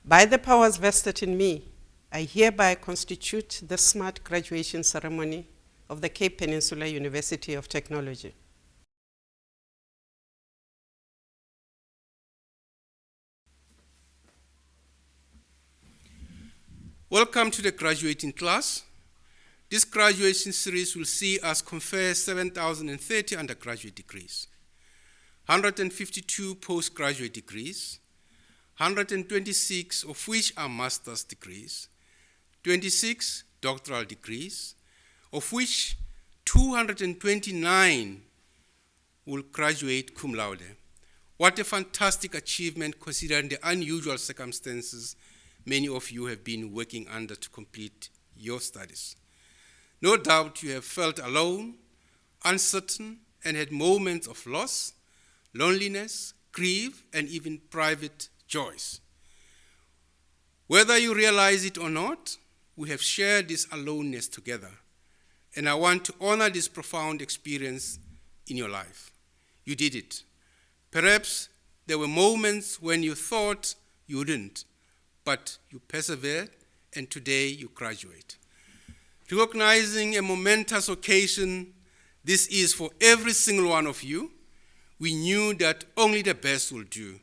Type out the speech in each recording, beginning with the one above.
By the powers vested in me, I hereby constitute the smart graduation ceremony of the Cape Peninsula University of Technology. Welcome to the graduating class. This graduation series will see us confer 7,030 undergraduate degrees, 152 postgraduate degrees, 126 of which are master's degrees, 26 doctoral degrees, of which 229 will graduate cum laude. What a fantastic achievement considering the unusual circumstances many of you have been working under to complete your studies. No doubt you have felt alone, uncertain, and had moments of loss, loneliness, grief, and even private joys. Whether you realize it or not, we have shared this aloneness together, and I want to honor this profound experience in your life. You did it. Perhaps there were moments when you thought you wouldn't, but you persevered, and today you graduate. Recognizing a momentous occasion, this is for every single one of you, we knew that only the best will do.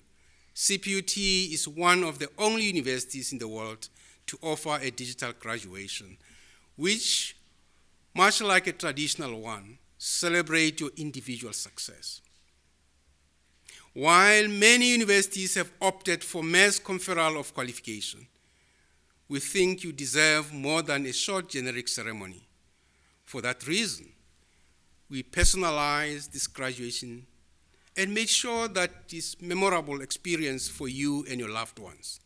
CPUT is one of the only universities in the world to offer a digital graduation, which, much like a traditional one, celebrate your individual success. While many universities have opted for mass conferral of qualification, we think you deserve more than a short generic ceremony. For that reason, we personalized this graduation and made sure that this memorable experience for you and your loved ones.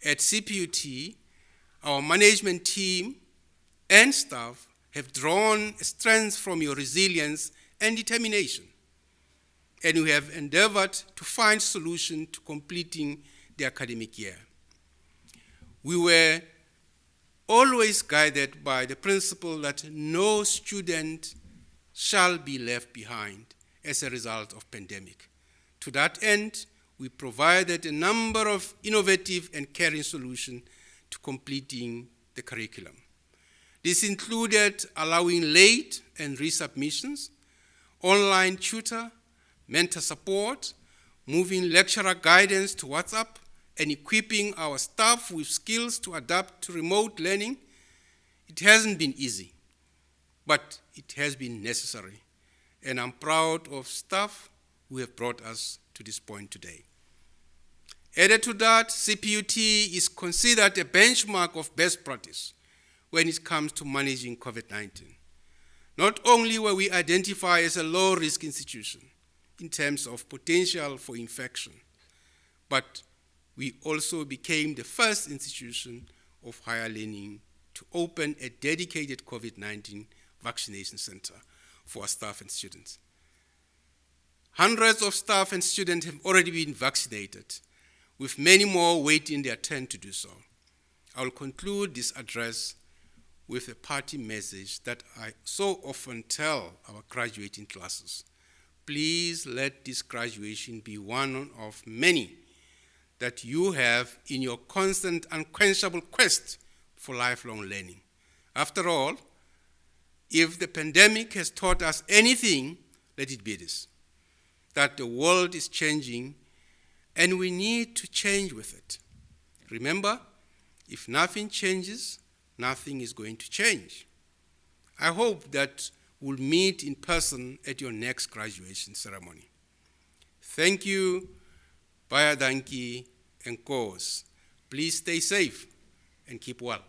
At CPUT, our management team and staff have drawn strength from your resilience and determination, and we have endeavored to find solutions to completing the academic year. We were always guided by the principle that no student shall be left behind as a result of pandemic. To that end, we provided a number of innovative and caring solutions to completing the curriculum. This included allowing late and resubmissions, online tutor, mentor support, moving lecturer guidance to WhatsApp, and equipping our staff with skills to adapt to remote learning. It hasn't been easy, but it has been necessary. And I'm proud of staff who have brought us to this point today. Added to that, CPUT is considered a benchmark of best practice when it comes to managing COVID-19. Not only were we identified as a low-risk institution in terms of potential for infection, but we also became the first institution of higher learning to open a dedicated COVID-19 vaccination center for our staff and students. Hundreds of staff and students have already been vaccinated, with many more waiting their turn to do so. I will conclude this address with a party message that I so often tell our graduating classes. Please let this graduation be one of many that you have in your constant, unquenchable quest for lifelong learning. After all, if the pandemic has taught us anything, let it be this, that the world is changing and we need to change with it. Remember, if nothing changes, nothing is going to change. I hope that we'll meet in person at your next graduation ceremony. Thank you, Baya Danki, and Kos. Please stay safe and keep well.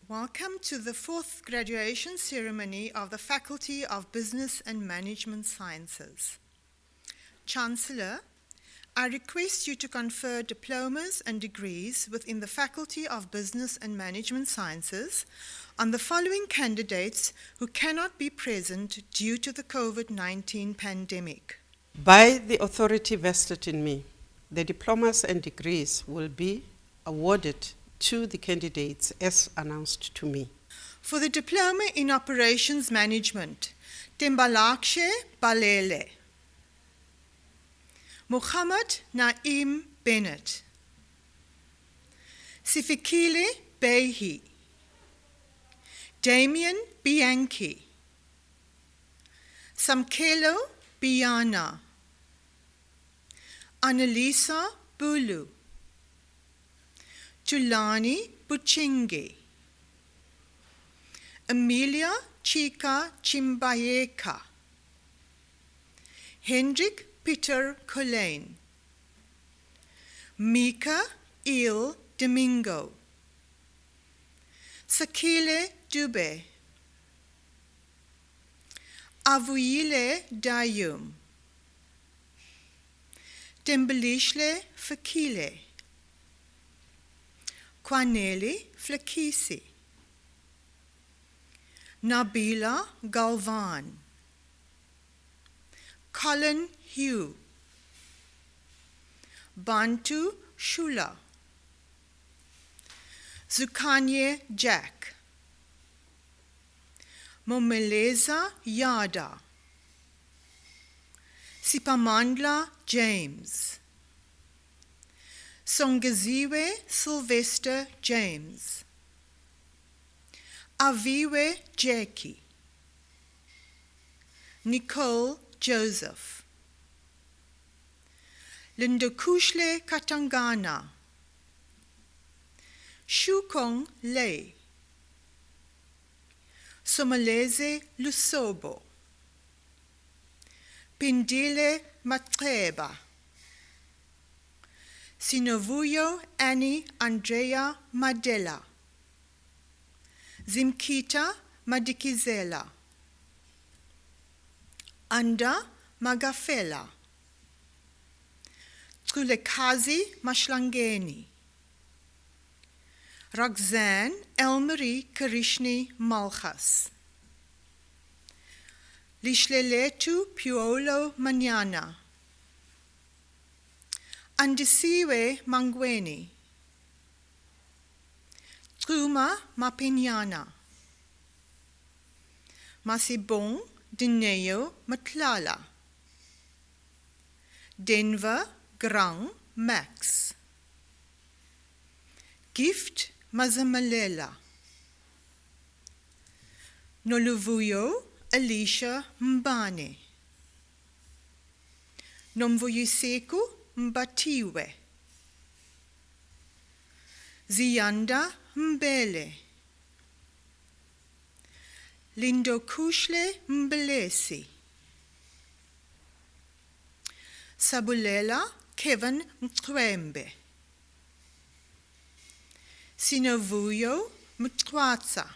Welcome to the fourth graduation ceremony of the Faculty of Business and Management Sciences. Chancellor, I request you to confer diplomas and degrees within the Faculty of Business and Management Sciences on the following candidates who cannot be present due to the COVID-19 pandemic. By the authority vested in me, the diplomas and degrees will be awarded to the candidates as announced to me. For the Diploma in Operations Management, Tembalakshe Balele, Muhammad Naim Bennett, Sifikile Behi, Damien Bianchi, Samkelo Biana, Annalisa Bulu, Tulani Buchingi, Amelia Chika Chimbayeka, Hendrik Peter Colleen, Mika Il Domingo, Sakile Dube, Avuile Dayum, Demblishle Fakile, Kwaneli Flakisi, Nabila Galvan, Colin Hugh, Bantu Shula, Zukanye Jack, Momeleza Yada, Sipamandla James, Songaziwe Sylvester James, Aviwe Jackie, Nicole Joseph, Lindokushle Katangana, Shukong Lei, Somaleze Lusobo, Pindile Matreba, Sinovuyo Annie Andrea Madela, Zimkita Madikizela, Anda Magafela, Tulekazi Mashlangeni, Roxanne Elmarie Karishni Malchas, Lishleletu Piolo Manana, Andisiwe Mangweni, Truma Mapinyana, Masibong Dineo Matlala, Denver Grang Max, Gift Mazamalela, Noluvuyo Alicia Mbane, Nomvuyiseku Mbatiwe, Ziyanda Mbele, Lindokushle Mbelesi, Sabulela Kevin Mtwembe, Sinovuyo Mtwatsa,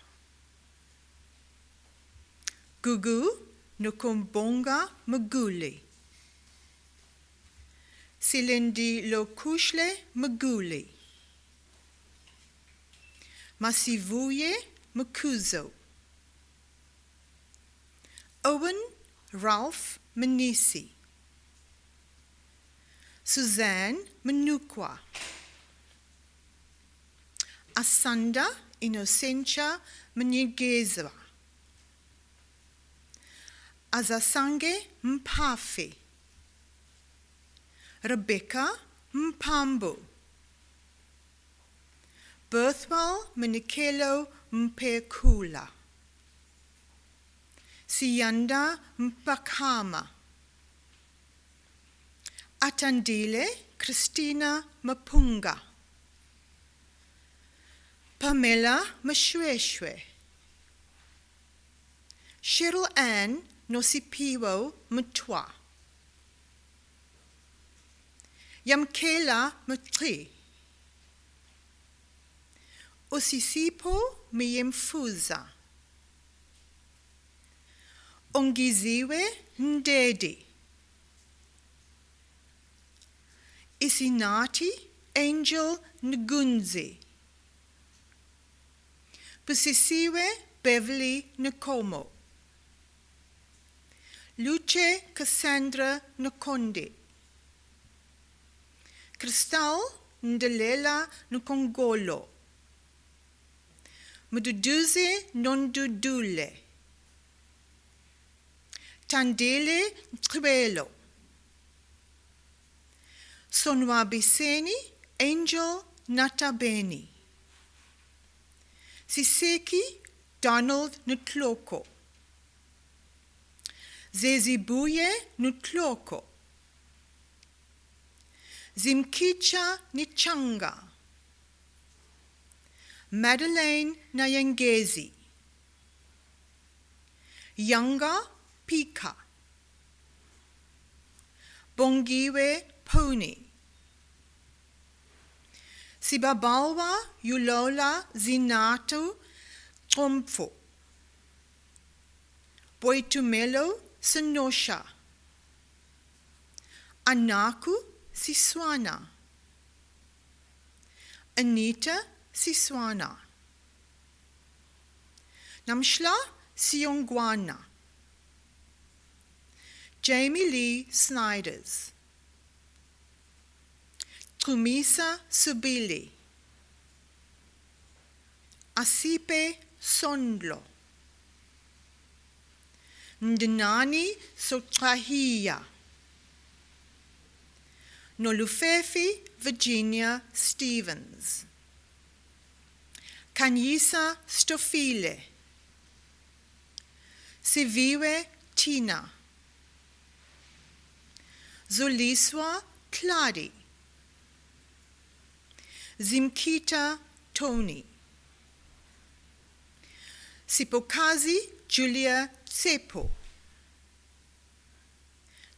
Gugu Nukumbonga Maguli, Silindi Lokushle Maguli, Masivuye Mukuzo, Owen Ralph Manisi, Suzanne Manukwa, Asanda Inocentia Mnyegezwa, Azasange Mpafi, Rebecca Mpambo, Birthwell Minikelo Mpekula, Siyanda Mpakama, Atandile Christina Mapunga, Pamela Mashweshwe, Cheryl Ann Nosipiwo Mutwa, Yamkela Mutri, Osisipo Miyemfuza, Ongiziwe Ndedi, Isinati Angel Ngunzi, Pusisiwe Beverly Nkomo, Luce Cassandra Nkonde, Cristal Ndelela Nkongolo, Mududuze Nondudule, Tandele Nqibelo, Sonwabiseni Angel Natabeni, Siseki Donald Nutloko, Zezibuye Nutloko, Zimkicha Nichanga, Madeleine Nyangezi, Yanga Pika, Bongiwe Pony, Sibabalwa Yulola Zinatu Tromfo, Boitumelo Senosha, Anaku Siswana, Anita Siswana, Namshla Siongwana, Jamie Lee Snyders, Tumisa Subili, Asipe Sondlo, Ndanani Sotrahia, Nolufefi Virginia Stevens, Kanyisa Stofile, Siviwe Tina, Zuliswa Cladi, Zimkita Tony, Sipokazi Julia Tsepo,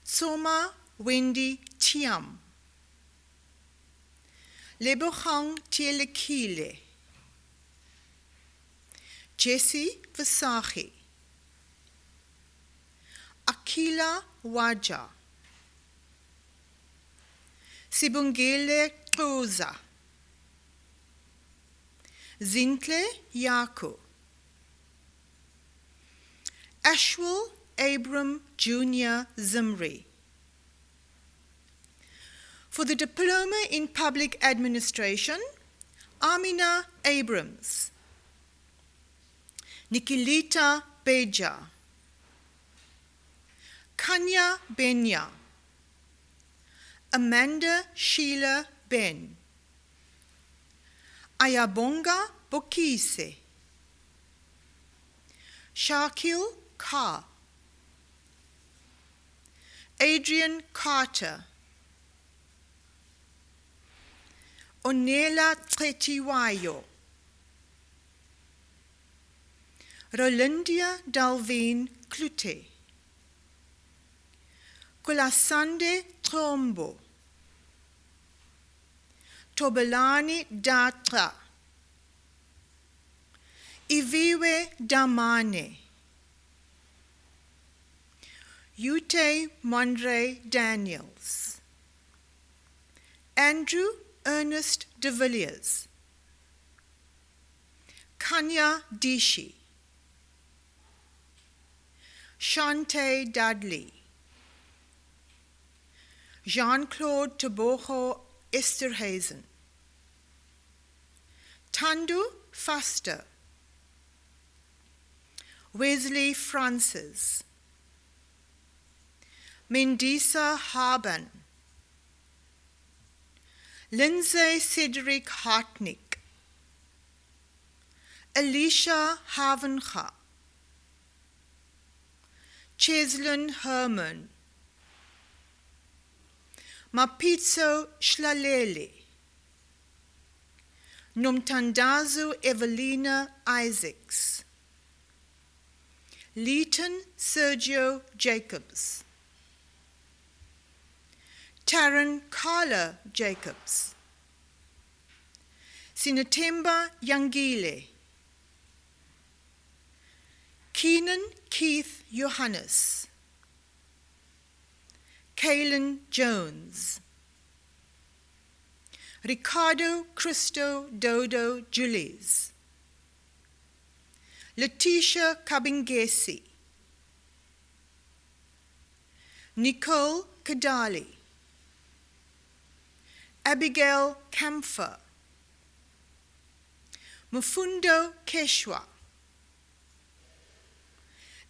Tsoma Wendy Tiam, Lebohang Tielekile, Jesse Vasahi, Akila Waja, Sibungele Toza, Zintle Yako, Ashwell Abram Jr. Zimri. For the Diploma in Public Administration, Amina Abrams, Nikilita Beja, Kanya Benya, Amanda Sheila Ben, Ayabonga Bokise, Shakil Ka, Adrian Carter, Onela Tretiwayo, Rolindia Dalvin Klute, Kulasande Trombo, Tobelani Datra, Iviwe Damane, Ute Monre Daniels, Andrew Ernest de Villiers, Kanya Dishi, Shante Dudley, Jean-Claude Toboho Esterhazen, Tandu Foster, Wesley Francis, Mendisa Harban, Lindsay Cedric Hartnick, Alicia Havencha, Cheslin Herman, Mapitso Shlalele, Nomtandazu Evelina Isaacs, Leighton Sergio Jacobs, Taryn Carla Jacobs, Sinatemba Yangile, Keenan Keith Johannes, Kaylin Jones, Ricardo Cristo Dodo Julies, Letitia Kabingesi, Nicole Kadali, Abigail Camphor, Mufundo Keshwa,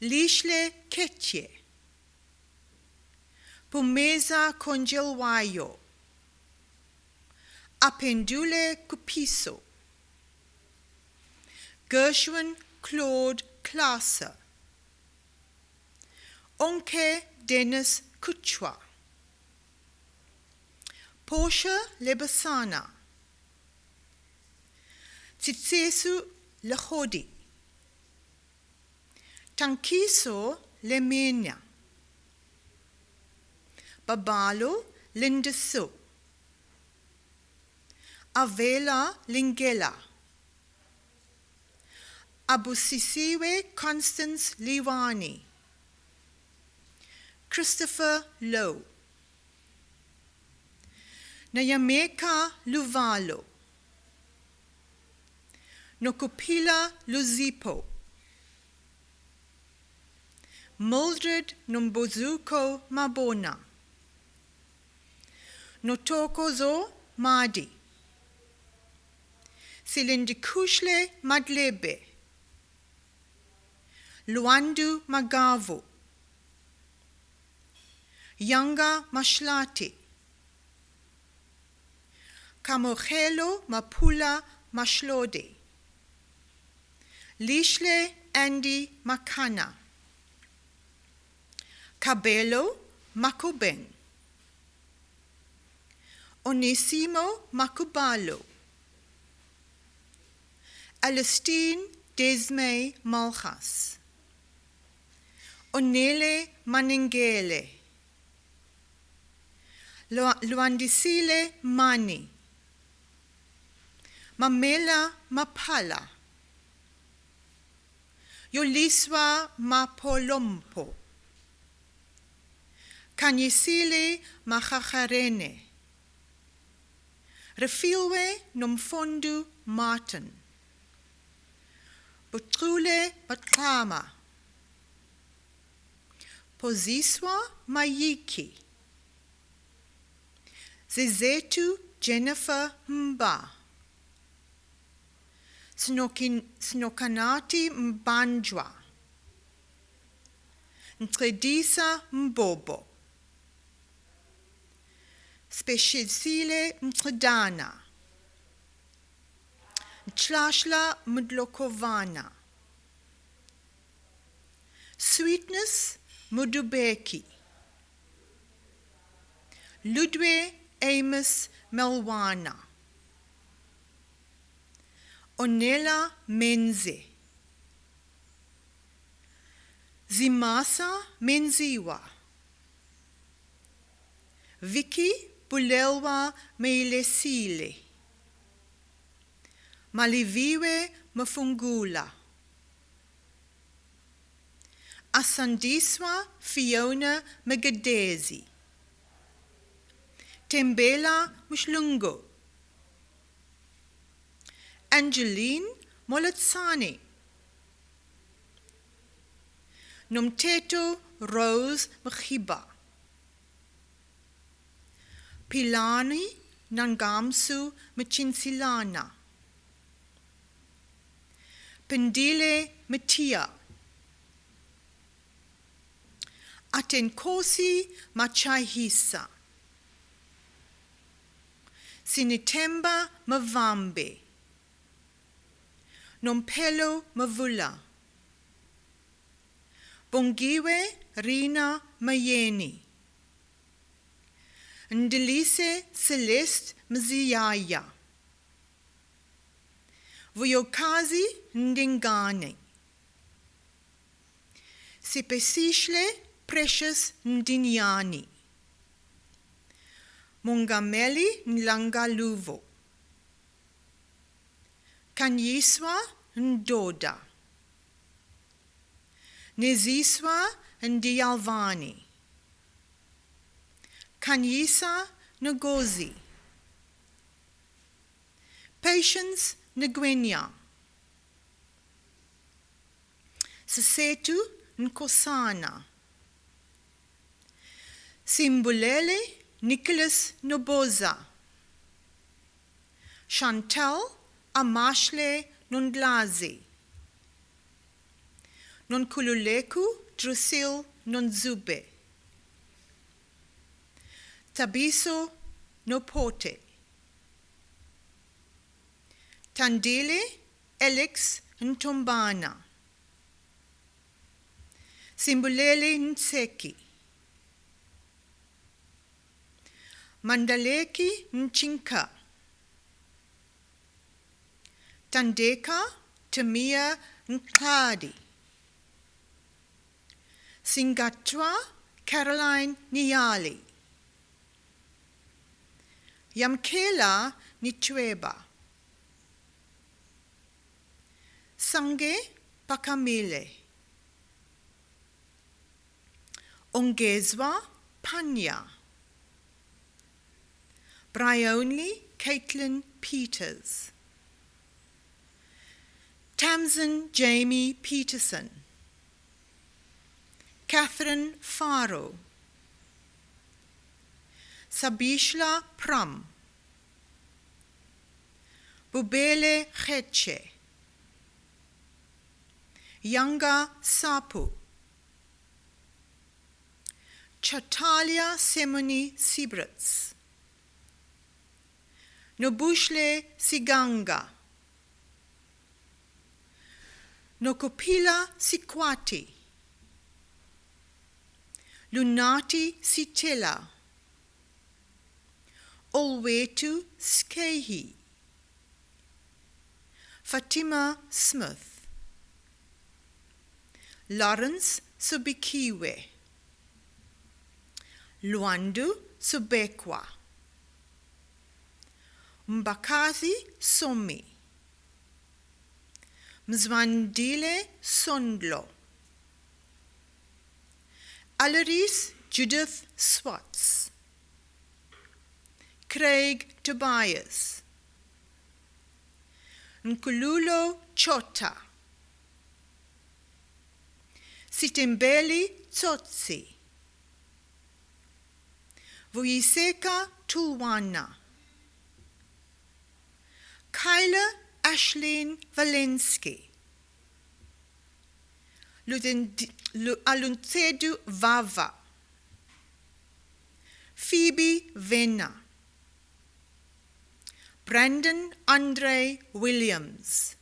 Lishle Ketje, Pumeza Konjelwayo, Apendule Kupiso, Gershwin Claude Klaaser, Onke Dennis Kuchwa, Portia Lebasana, Tsitsesu Lehodi, Tankiso Lemenya, Babalo Lindasu, Avela Lingela, Abusisiwe Constance Liwani, Christopher Lowe, Nayameka Luvalo, Nokupila Luzipo, Mildred Nombozuko Mabona, Notokozo Madi, Silindikushle Madlebe, Luandu Magavu, Yanga Mashlati, Kamochelo Mapula Mashlode, Lishle Andy Makana, Cabello Makubeng, Onesimo Makubalo, Alistine Desmay Malchas, Onele Maningele, Luandisile Mani, Mamela Mapala, Yoliswa Mapolompo, Kanyisile Machacharene, Refilwe Nomfondu Martin, Butrule Batlama, Poziswa Mayiki, Zizetu Jennifer Mba, Snokanati Mbanjwa, Ntredisa Mbobo, Speciesile Mtredana, Tlashla Mudlokovana, Sweetness Mudubeki, Ludwe Amos Melwana, Onela Menze, Zimasa Menziwa, Vicky Bulelwa Meilesile, Maliviwe Mafungula, Asandiswa Fiona Megadezi, Tembela Mushlungo, Angeline Molatsani, Nomteto Rose Mkhiba, Pilani Nangamsu Mchinsilana, Pendile Matia, Atenkosi Machahisa, Sinitemba Mavambe, Nompelo Mavula, Bongiwe Rina Mayeni, Ndilise Celeste Mziyaya, Vuyokazi Ndingane, Sipesishle Precious Ndinyani, Mungameli Nlangaluvo, Kanyiswa Ndoda, Neziswa Ndialvani, Kanyisa Ngozi, Patience Ngwenya, Sisetu Nkosana, Simbulele Nicholas Noboza, Chantal Amashle Nondlazi, Nonkululeku Drusil Nonzube, Tabiso Nopote, Tandile Elix Ntombana, Simbulele Nseki, Mandaleki Nchinka, Tandeka Tamia Nkladi, Singatwa Caroline Niali, Yamkela Nitweba, Sange Pakamile, Ongezwa Panya, Bryonli Caitlin Peters, Tamsin Jamie Peterson, Catherine Faro, Sabishla Pram, Bubele Cheche, Yanga Sapu, Chatalia Semoni Sibrats, Nobushle Siganga, Nokopila Sikwati, Lunati Sitela, Olwetu Skehi, Fatima Smith, Lawrence Subikiwe, Luandu Subekwa, Mbakazi Somi, Mzwandile Sondlo, Alaris Judith Swats, Craig Tobias, Nkululo Chota, Sitembeli Tsotsi, Vuyiseka Tulwana, Kyla Ashleen Valensky, Aluntedu Vava, Phoebe Vena, Brandon Andre Williams,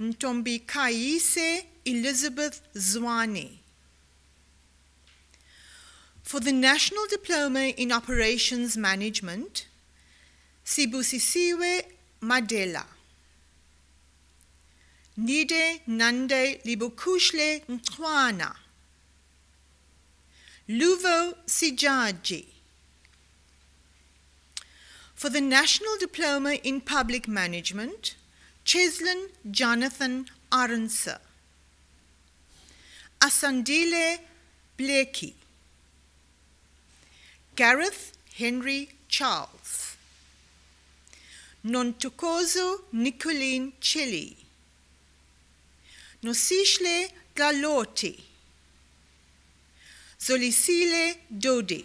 Ntombi Kaise Elizabeth Zwane. For the National Diploma in Operations Management, Sibusisiwe Madela, Nide Nande Libukushle Ntwana, Luvo Sijaji. For the National Diploma in Public Management, Cheslin Jonathan Aronsa, Asandile Blakey, Gareth Henry Charles, Nontukozo Nicolene Chili, Nosishle Galoti, Zolisile Dodi,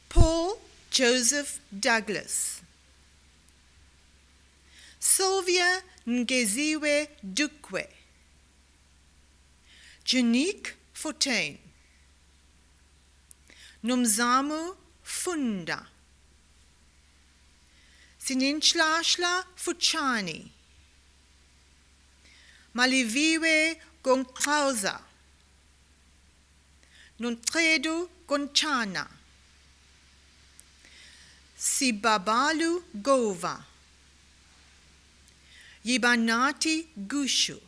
Paul Joseph Douglas, Sylvia Ngeziwe Dukwe, Janique Fontaine, Nomzamu Funda, Sininhlahla Fuchani, Maliviwe Gonkauza, Nontredu Gonchana, Sibabalu Gova, Yibanati Gushu,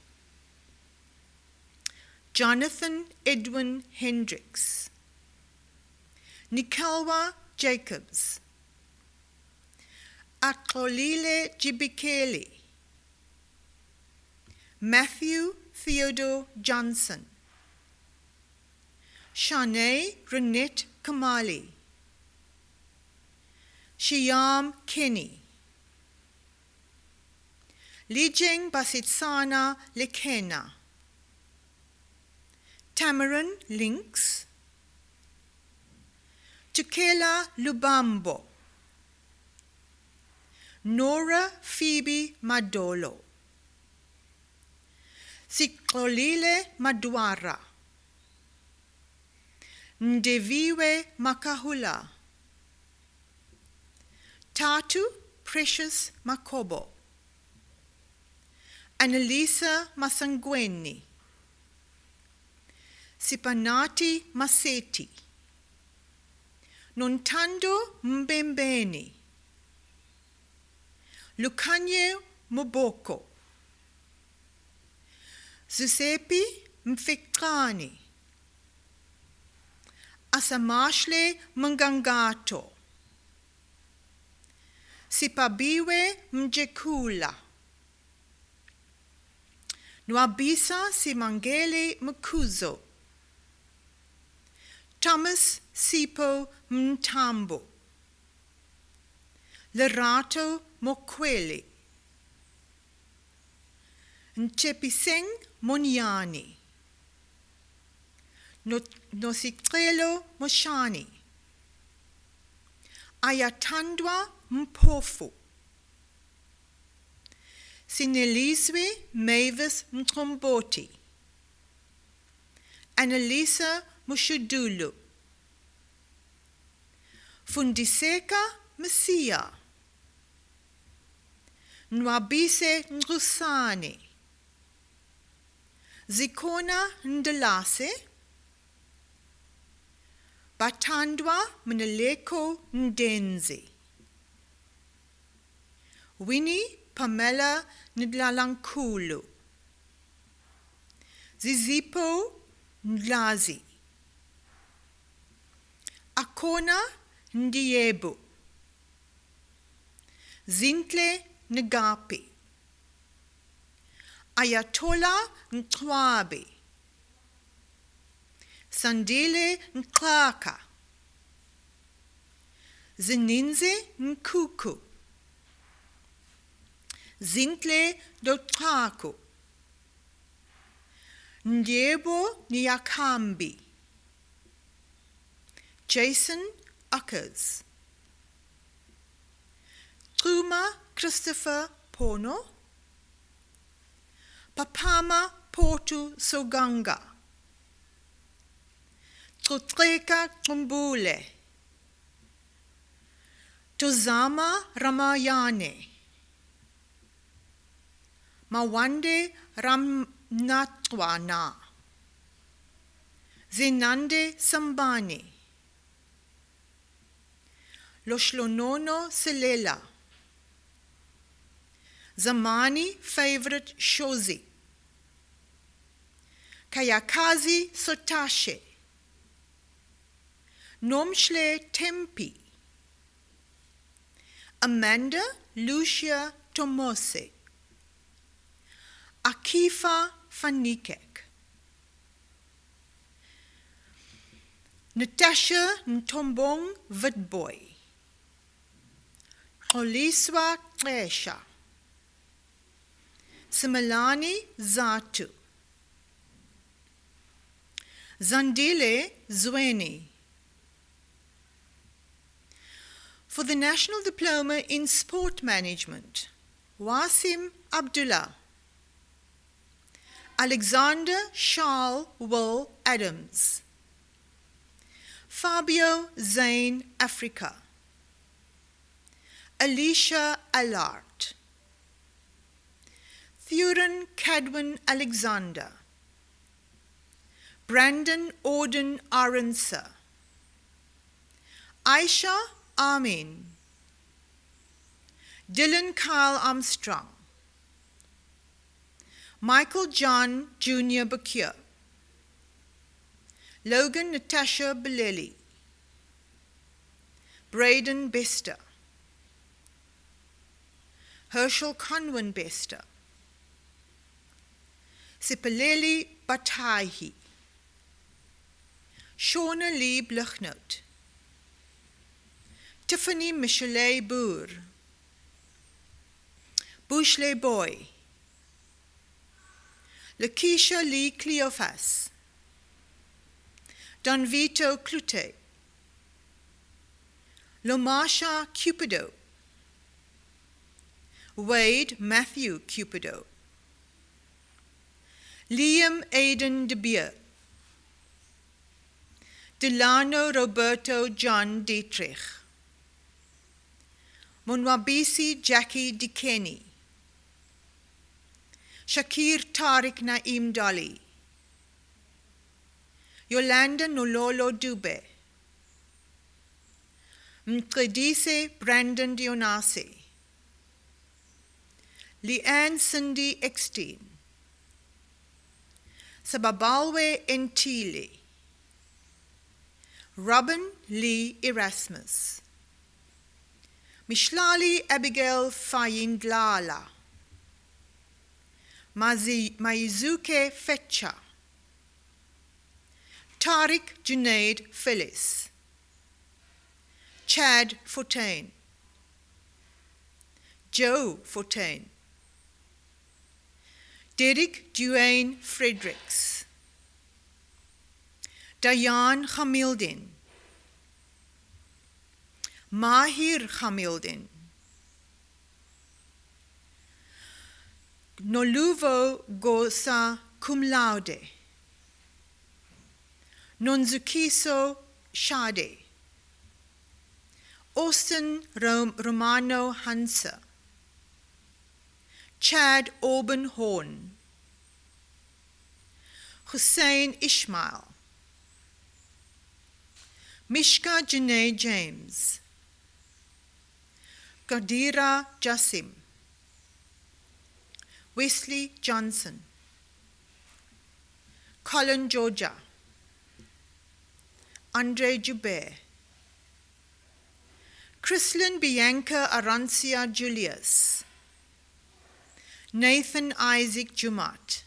Jonathan Edwin Hendricks, Nikalwa Jacobs, Atlolile Jibikeli, Matthew Theodore Johnson, Shanae Renette Kamali, Shyam Kenny, Lijeng Basitsana Lekena, Tamarin Links, Tukela Lubambo, Nora Phoebe Madolo, Sikolile Madwara, Ndeviwe Makahula, Tatu Precious Makobo, Annalisa Masangweni, Sipanati Maseti, Nontando Mbembeni, Lukanye Muboko, Zusepi Mfikani, Asamashle Mngangato, Sipabiwe Mjekula, Nwabisa Simangele Mkuzo, Thomas Sipo Mtambo, Lerato Mokwele, Nchepiseng Moniani, Nosikrelo Moshani, Ayatandwa Mpofu, Sinelizwe Mavis Mtromboti, Annalisa Mushudulu, Fundiseka Mesia, Nwabise Nrusane, Zikona Ndalase, Batandwa Mneleko Ndenzi, Winnie Pamela Ndlalankulu, Zizipo Ndlazi, Akona Ndiebu, Zintle Ngapi, Ayatollah Ntwabi, Sandile Nklaka, Zininze Nkuku, Zintle Dotraku, Ndiebo Niakambi, Jason Uckers, Truma Christopher Pono, Papama Portu Soganga, Trotreka Trumbule, Tozama Ramayane, Mawande Ramnatwana, Zenande Sambani, Loshlonono Selela, Zamani Favorite Shozi, Kayakazi Sotashe, Nomshle Tempi, Amanda Lucia Tomose, Akifa Fanikek, Natasha Ntombong Vidboy, Oliswa Tresha, Simalani Zatu, Zandile Zweni. For the National Diploma in Sport Management, Wasim Abdullah, Alexander Charles Will Adams, Fabio Zain Africa, Alicia Allard, Thuran Cadwin Alexander, Brandon Auden Aronsa, Aisha Amin, Dylan Kyle Armstrong, Michael John Jr. Bakir, Logan Natasha Bileli, Braden Bester, Herschel Conwin Bester, Sipaleli Batahi, Shauna Lee Bluchnot, Tiffany Michelet Boer, Bushle Boy, Lakeisha Lee Cleophas, Don Vito Clute, Lomasha Cupido, Wade Matthew Cupido, Liam Aidan De Beer, Delano Roberto John Dietrich, Monwabisi Jackie Dikeni, Shakir Tariq Naim Dolly, Yolanda Nololo Dube, Mqedise Brandon Dionasi, Leanne Cindy Eckstein, Sababalwe Ntili, Robin Lee Erasmus, Mishlali Abigail Fayindlala, Maizuke Fetcha, Tariq Junaid Phyllis, Chad Fortain, Joe Fortain, Derek Duane Fredericks, Dayan Khamildin, Mahir Khamildin, Noluvo Gosa Cum Laude, Nonzukiso Shade, Austin Romano Hansa, Chad Auburn Horn, Hussein Ishmael, Mishka Janae James, Gadira Jassim, Wesley Johnson, Colin Georgia, Andre Joubert, Chrislyn Bianca Arancia Julius, Nathan Isaac Jumat,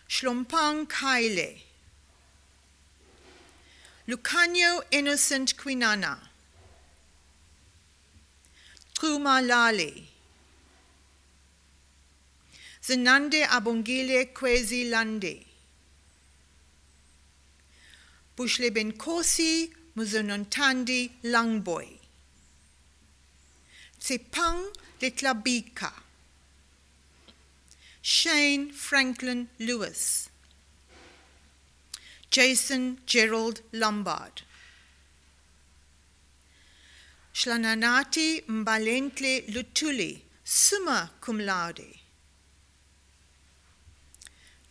Shlompang Kaile, Lucanio Innocent Quinana, Truma Lali, Zenande Abongile Kwezi Lande, Bushle Ben Kosi Muzonontandi Langboy, Tsepang Letlabika, Shane Franklin Lewis, Jason Gerald Lombard, Shlananati Mbalentle Lutuli, summa cum laude,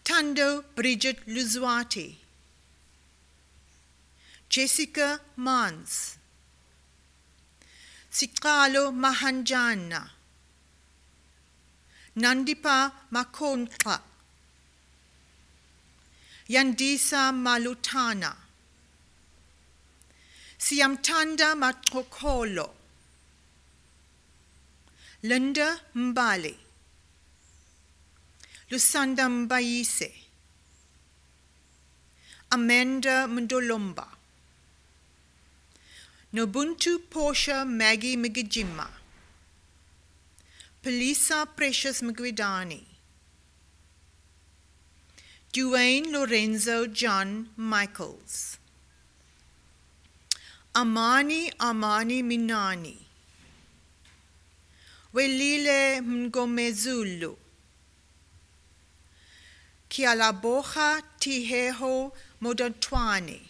Tando Bridget Luzuati, Jessica Mans, Sikalo Mahanjana, Nandipa Makonkla, Yandisa Malutana, Siamtanda Matrokolo, Linda Mbali, Lusanda Mbaise, Amanda Mndolomba, Nobuntu Portia Maggie Migijima, Pelisa Precious Mgwidani, Duane Lorenzo John Michaels, Amani Minani, Welile Mngomezulu, Kialaboha Tiheho Modantwani,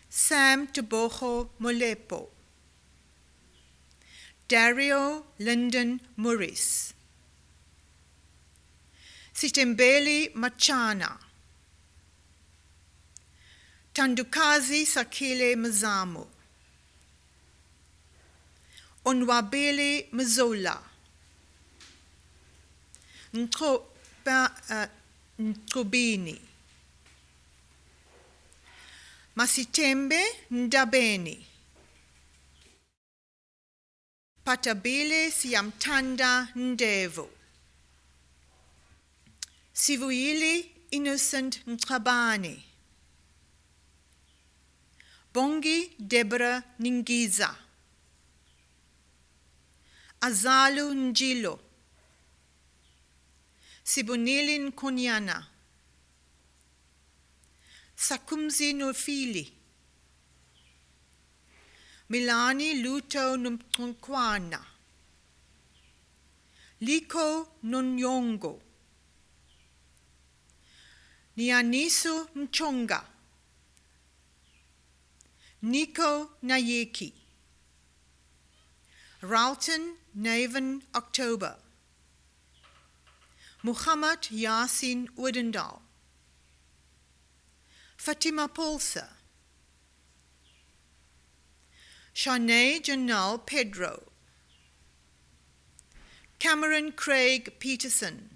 Sam Teboho Molepo, Dario Lyndon Morris, Sitembeli Machana, Tandukazi Sakile Mazamu, Onwabele Mazola, Nkobini, Masitembe Ndabeni, Patabile Siamtanda Ndevo, Sivuili Innocent Ntrabani, Bongi Deborah Ningiza, Azalu Njilo, Sibunilin Konyana, Sakumzi Nofili, Milani Luto Numkwana, Liko Nunyongo, Nianisu Mchonga, Nico Nayeki, Ralton Naven October, Muhammad Yasin Oudendal, Fatima Polsa, Shanae Janal Pedro, Cameron Craig Peterson,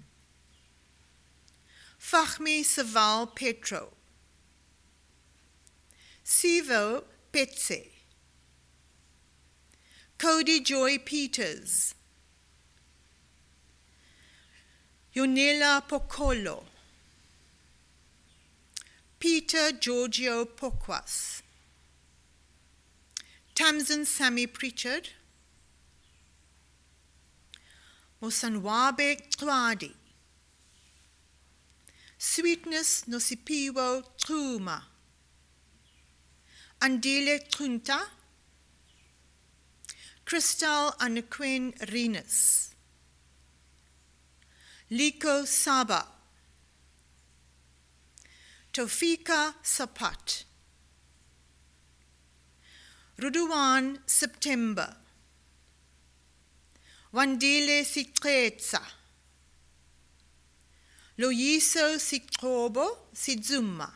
Fahmi Saval Petro, Sivo Petse, Cody Joy Peters, Yonela Pocolo, Peter Giorgio Pokwas, Tamsin Sammy Pritchard, Mosanwabe Twadi, Sweetness Nosipiwo Truma, Andile Trunta, Crystal Anaquin Renus, Liko Saba, Tofika Sapat, Ruduan September, Wandile Sitreza, Loyiso Sitrobo Sidzuma,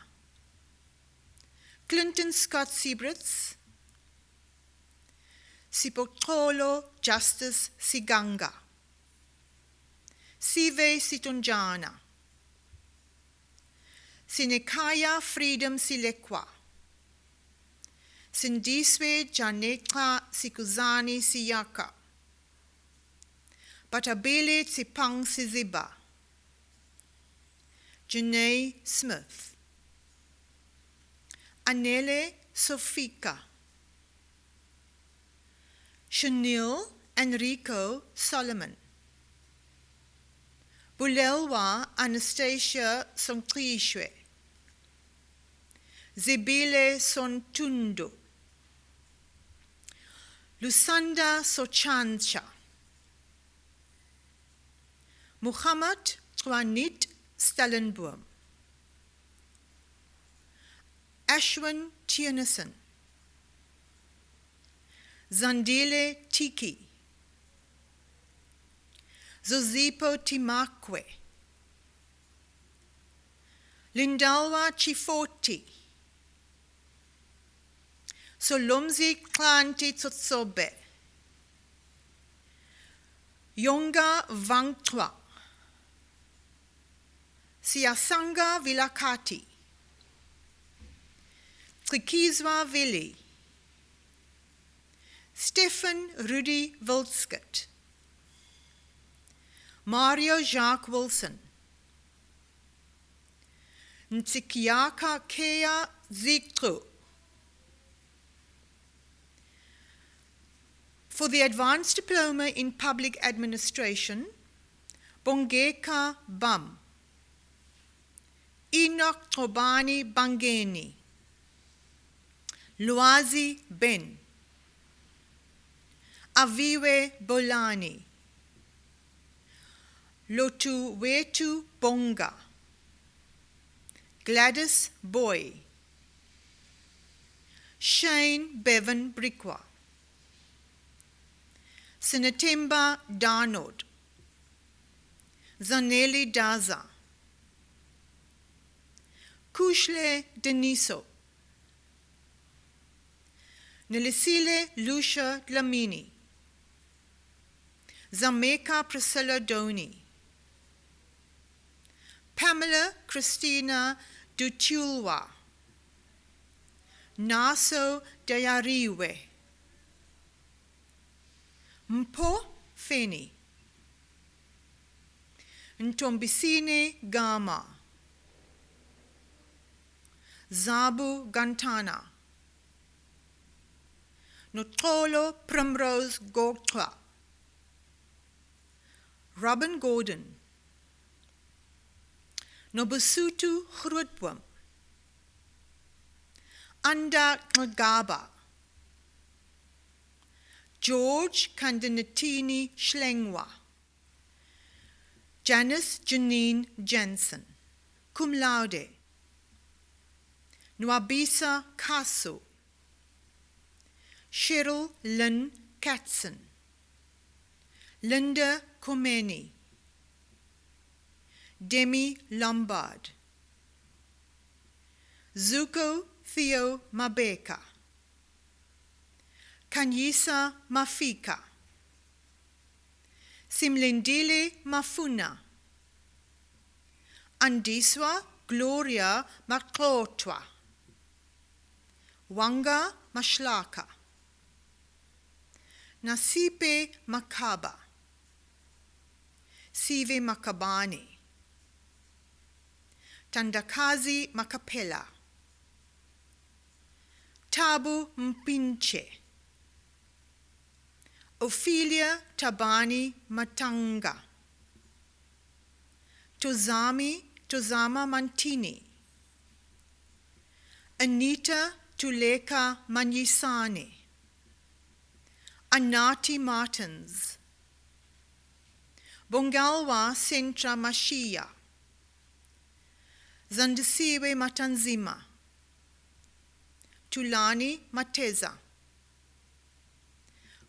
Clinton Scott Siebrits, Sipotrolo Justice Siganga, Sive Situnjana, Sinekaya Freedom Silekwa, Sindiswe Janeta Sikuzani Siyaka, Batabele Tsipang Siziba, Janae Smith, Anele Sofika, Chanel Enrico Solomon, Bulelwa Anastasia Sonkrishwe, Zebile Sontundo, Lusanda Sochancha, Muhammad Twanit Stellenboom, Ashwin Tiernison, Zandile Tiki, Zozipo Timakwe, Lindalwa Chifoti, Solomzi Klanti Tsotsobe, Yonga Vangtwa, Siasanga Vilakati, Trikizwa Vili, Stefan Rudy Wilskut, Mario Jacques Wilson, Ntsikiaka Kea Zikru. For the Advanced Diploma in Public Administration, Bongeka Bam, Enoch Tobani Bangeni, Luazi Ben, Aviwe Bolani, Lotu Wetu Bonga, Gladys Boy, Shane Bevan Brikwa, Sinatemba Darnod, Zaneli Daza, Kushle Deniso, Nelisile Lucia Dlamini, Zameka Priscilla Doni, Pamela Christina Dutulwa, Naso Dayariwe, Mpo Feni, Ntombisine Gama, Zabu Gantana, Notolo Primrose Goktra, Robin Gordon, Nobusutu Grootboom, Anda Ngaba, George Kandanatini Schlengwa, Janice Janine Jensen, cum laude, Nwabisa Kasu, Cheryl Lynn Katzen, Linda Komeni, Demi Lombard, Zuko Theo Mabeka, Kanyisa Mafika, Simlindile Mafuna, Andiswa Gloria Maklotwa, Wanga Mashlaka, Nasipe Makaba, Sive Makabani, Tandakazi Makapela, Tabu Mpinche, Ophelia Tabani Matanga, Tozama Mantini, Anita Tuleka Manyisani, Anati Martins, Bongalwa Sentra Mashia, Zandisiwe Matanzima, Tulani Mateza,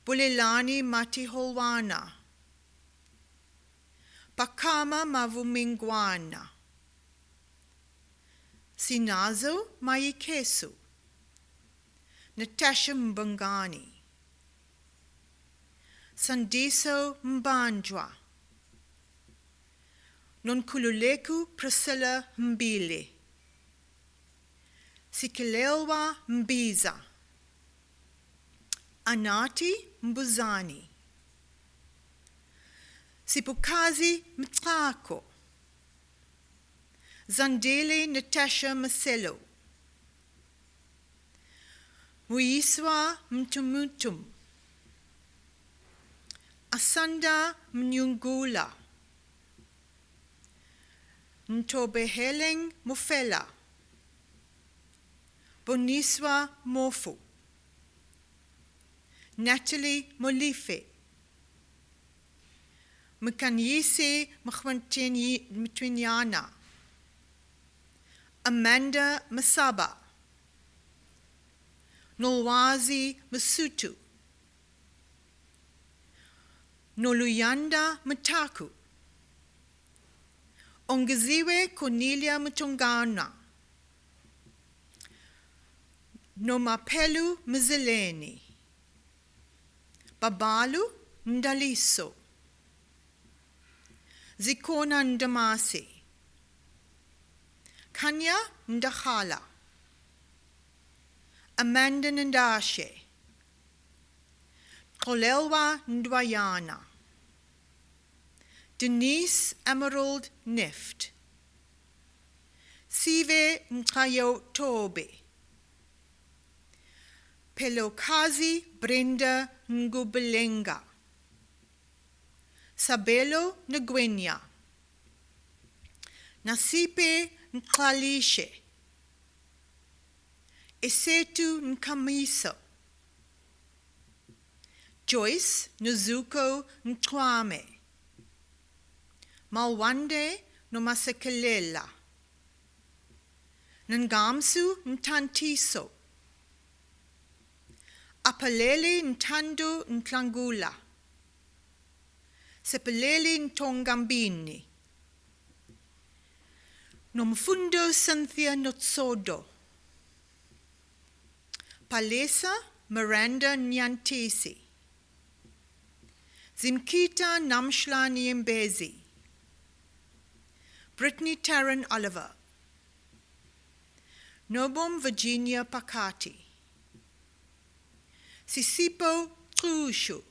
Bulelani Matiholwana, Pakama Mavumingwana, Sinazo Mayikesu, Natasha Mbangani, Sandiso Mbanjwa, Nonkululeku Priscilla Mbili, Sikilelwa Mbiza, Anati Mbuzani, Sipukazi Mtlako, Zandele Natasha Maselo, Muiswa Mtumutum, Asanda Mnyungula, Ntobeheleng Mufela, Boniswa Mofu, Natalie Molife, Mkanyise Mtwinyana, Amanda Masaba, Nolwazi Masutu, Noluyanda Mutaku, Ongeziwe Cornelia Mutongana, Nomapelu Mzileni, Babalu Ndaliso, Zikona Ndamasi, Kanya Ndakhala, Amanda Ndashe, Kolelwa Ndwayana, Denise Emerald Nift, Sive Nkayo Tobe, Pelokazi Brenda Ngubelenga, Sabelo Ngwenya, Nasipe Nklalishe, Esetu Nkamiso, Joyce Nuzuko Ntwame, Malwande Nomasekelela, Ngamsu Ntantiso, Apalele Ntandu Ntlangula, Sepelele Ntongambini, Nomfundo Cynthia Notsodo, Palesa Miranda Nyantesi, Zimkita Namshla Niembezi, Brittany Taryn Oliver, Nobom Virginia Pakati, Sisipo Trushu,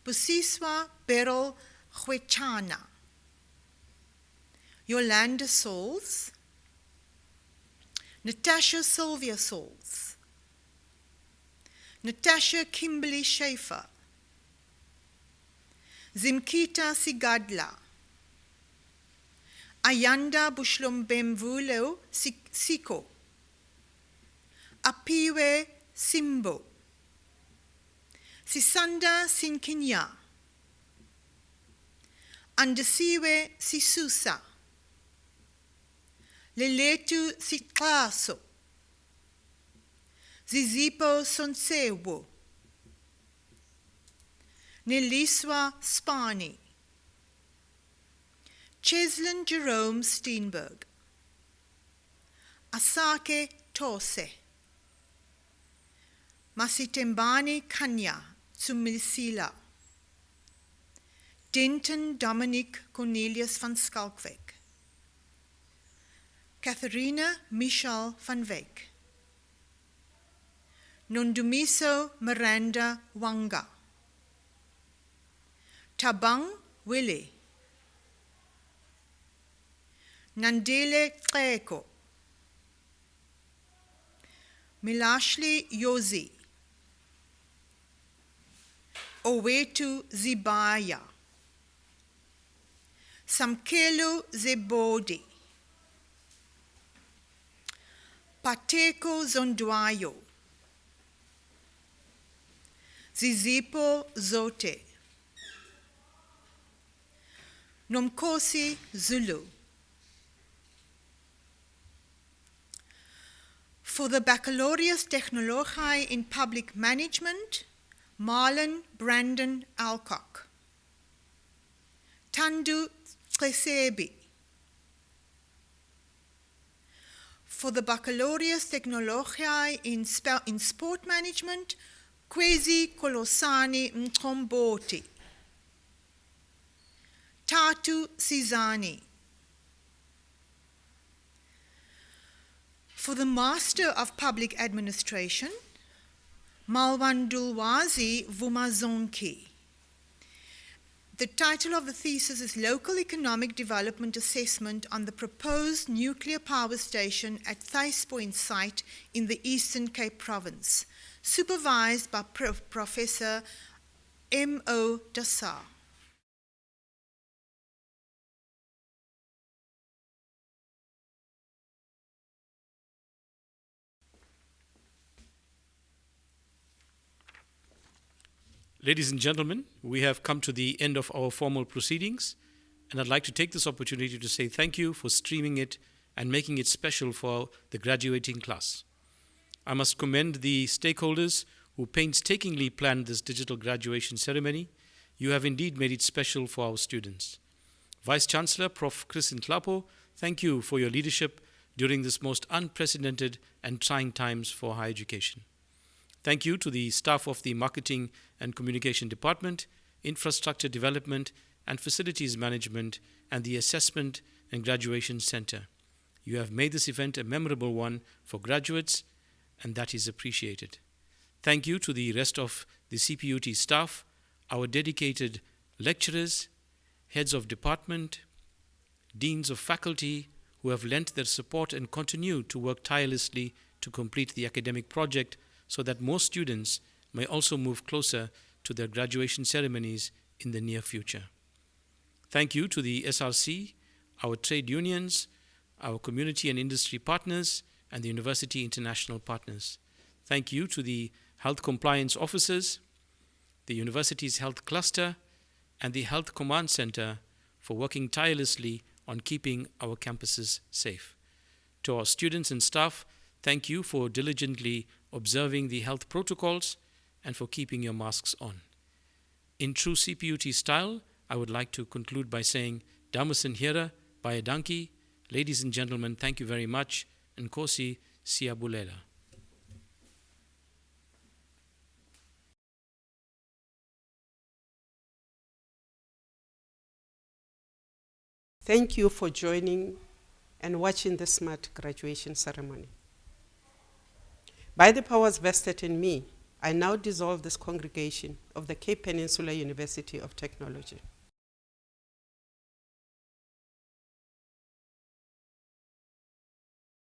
Busiswa Beryl Hwechana, Yolanda Souls, Natasha Sylvia Souls, Natasha Kimberly Schaefer, Zimkita Sigadla, Ayanda Bushlombemvulo Siko, Apiwe Simbo, Sisanda Sinkinya, Andesiwe Sisusa, Leletu Sitlaso, Zizipo Sonsewo, Neliswa Spani, Cheslin Jerome Steenberg, Asake Tose, Masitembani Kanya Tsumisila, Denton Dominic Cornelius van Skalkwijk, Katharina Michal van Wyk, Nondumiso Miranda Wanga, Tabang Willie, Nandele Kreko, Milashli Yozi, Owetu Zibaya, Samkelu Zebodi, Pateko Zondwayo, Zizipo Zote, Nomkosi Zulu. For the Baccalaureus Technologiae in Public Management, Marlon Brandon Alcock, Tandu Tresebi. For the Baccalaureus Technologiae in Sport Management, Kwezi Kolosani Mtomboti, Tatu Sizani. For the Master of Public Administration, Malwandulwazi Vumazonki. The title of the thesis is Local Economic Development Assessment on the Proposed Nuclear Power Station at Thys Point Site in the Eastern Cape Province, supervised by Professor M.O. Dassar. Ladies and gentlemen, we have come to the end of our formal proceedings, and I'd like to take this opportunity to say thank you for streaming it and making it special for the graduating class. I must commend the stakeholders who painstakingly planned this digital graduation ceremony. You have indeed made it special for our students. Vice-Chancellor Prof. Chris Ntlapo, thank you for your leadership during this most unprecedented and trying times for higher education. Thank you to the staff of the Marketing and Communication Department, Infrastructure Development and Facilities Management, and the Assessment and Graduation Center. You have made this event a memorable one for graduates, and that is appreciated. Thank you to the rest of the CPUT staff, our dedicated lecturers, heads of department, deans of faculty who have lent their support and continue to work tirelessly to complete the academic project so that more students may also move closer to their graduation ceremonies in the near future. Thank you to the SRC, our trade unions, our community and industry partners, and the university international partners. Thank you to the health compliance officers, the university's health cluster, and the Health Command Center for working tirelessly on keeping our campuses safe. To our students and staff, thank you for diligently observing the health protocols and for keeping your masks on. In true CPUT style, I would like to conclude by saying, Damas and Hera, Bayadanki, ladies and gentlemen, thank you very much, and Kosi Siabulela. Thank you for joining and watching the smart graduation ceremony. By the powers vested in me, I now dissolve this congregation of the Cape Peninsula University of Technology.